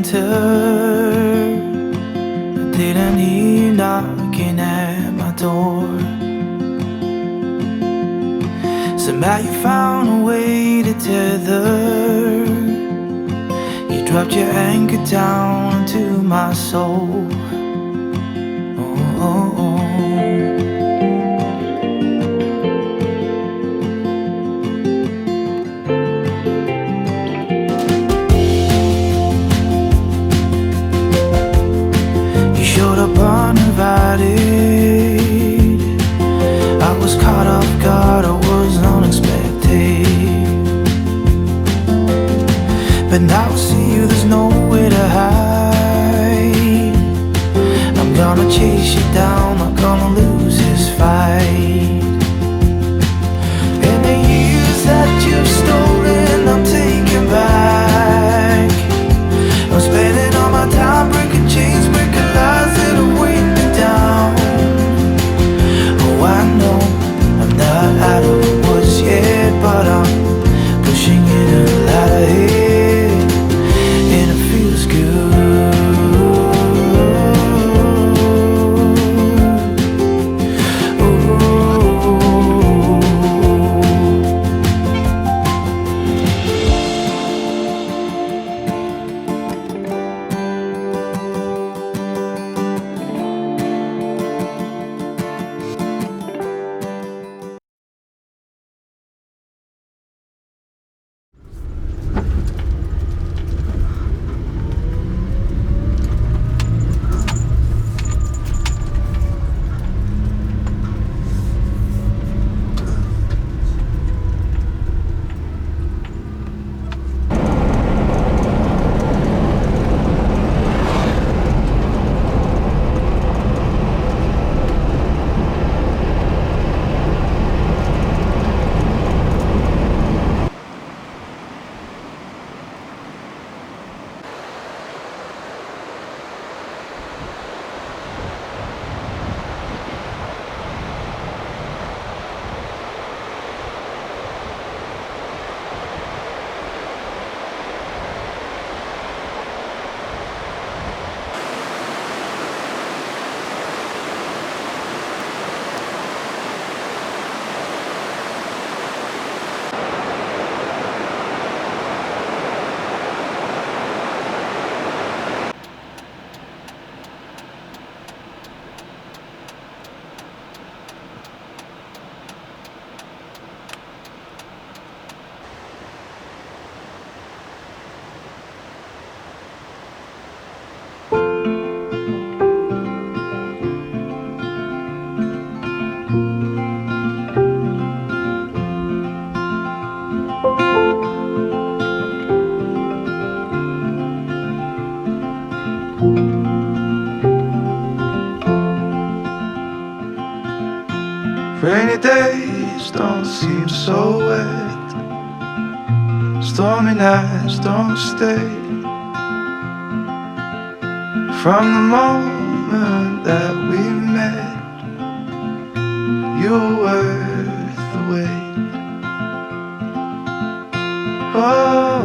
enter. I didn't hear knocking at my door. Somehow you found a way to tether. You dropped your anchor down into my soul. Oh, oh, oh. Showed up uninvited. I was caught off guard, I was unexpected. But now I see you, there's nowhere to hide. I'm gonna chase you down, not gonna lose this fight. And the years that you've stolen, I'm taking back. I'm spending all my time breaking chains, breaking lies that'll weigh me down. Oh, I know I'm not out of the woods yet, but I'm pushing it a lot ahead, and it feels good. Rainy days don't seem so wet. Stormy nights don't stay. From the moment that we met, you were worth the wait. Oh,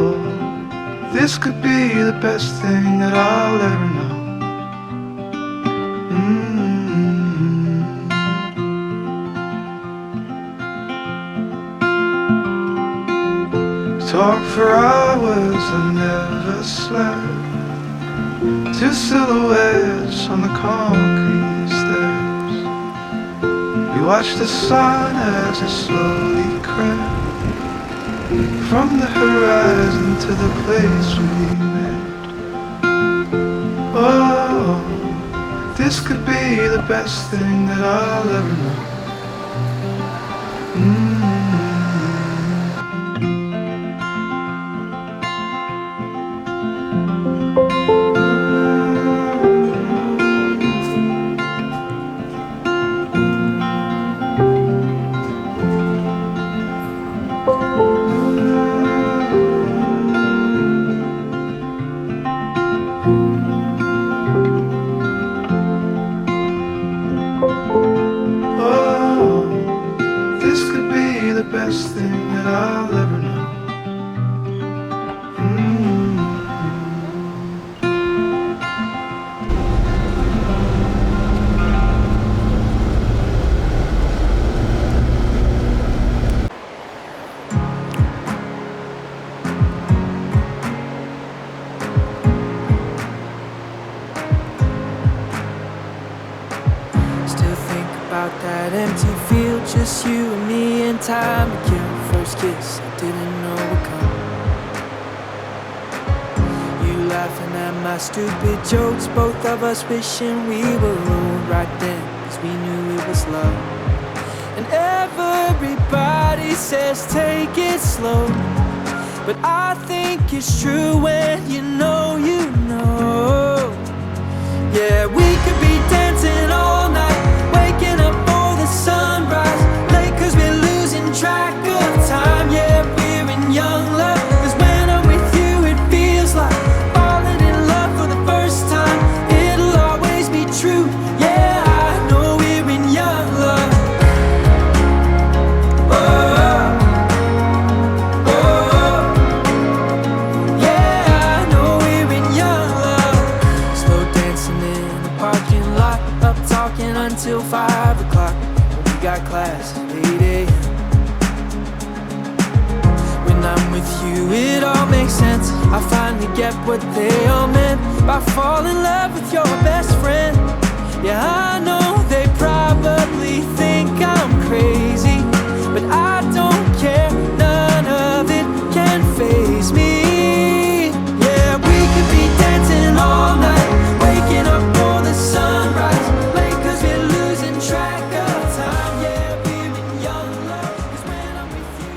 this could be the best thing that I'll ever know. Talk for hours and never slept. Two silhouettes on the concrete steps. We watched the sun as it slowly crept from the horizon to the place we met. Oh, this could be the best thing that I'll ever know. Oh, about that empty field, just you and me and time to kill. First kiss, I didn't know would come. You laughing at my stupid jokes, both of us wishing we were old right then, 'cause we knew it was love. And everybody says take it slow, but I think it's true when you know you know. Yeah, we could be dancing all night, waking up for the sunrise, late 'cause we're losing track of time. Yeah, we're in young love, 'cause when I'm with you it feels like falling in love for the first time. It'll always be true. Yeah, I know we're in young love. Until 5 o'clock, we got class at 8 a.m. When I'm with you, it all makes sense. I finally get what they all meant by falling in love with your best friend. Yeah, I know they probably think I'm crazy, but I don't care. None of it can faze me. Yeah, we could be dancing all night, waking up for the sunrise. Track of time, yeah, we're in young love, 'cause when I'm with you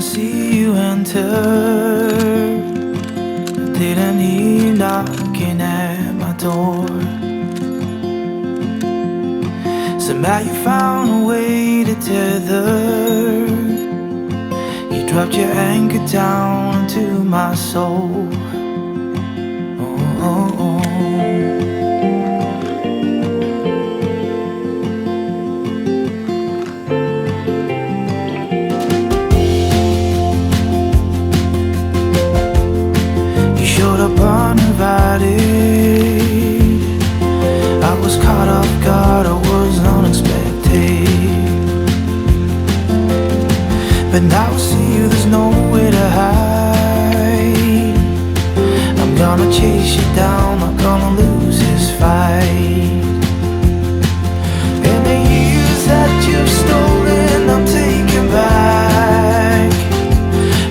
see you enter. I didn't hear you knocking at my door. Somehow you found a way to tether. You dropped your anchor down into my soul. Oh, oh, oh. Uninvited, I was caught off guard, I was unexpected. But now I see you, there's nowhere to hide. I'm gonna chase you down, not gonna lose this fight. And the years that you've stolen, I'm taking back.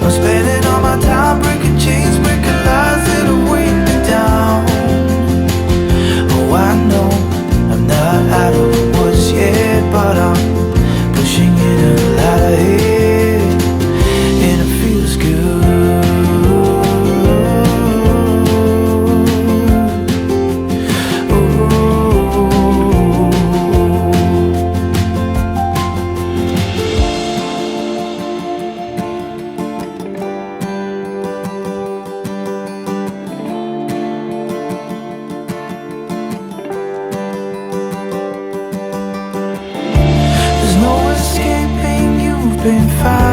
I'm spending all my time breaking chains, breaking lies that are weighing me down. Oh, I know I'm not out of the woods yet, but I'm pushing it a lot ahead, and it feels good. Been fine.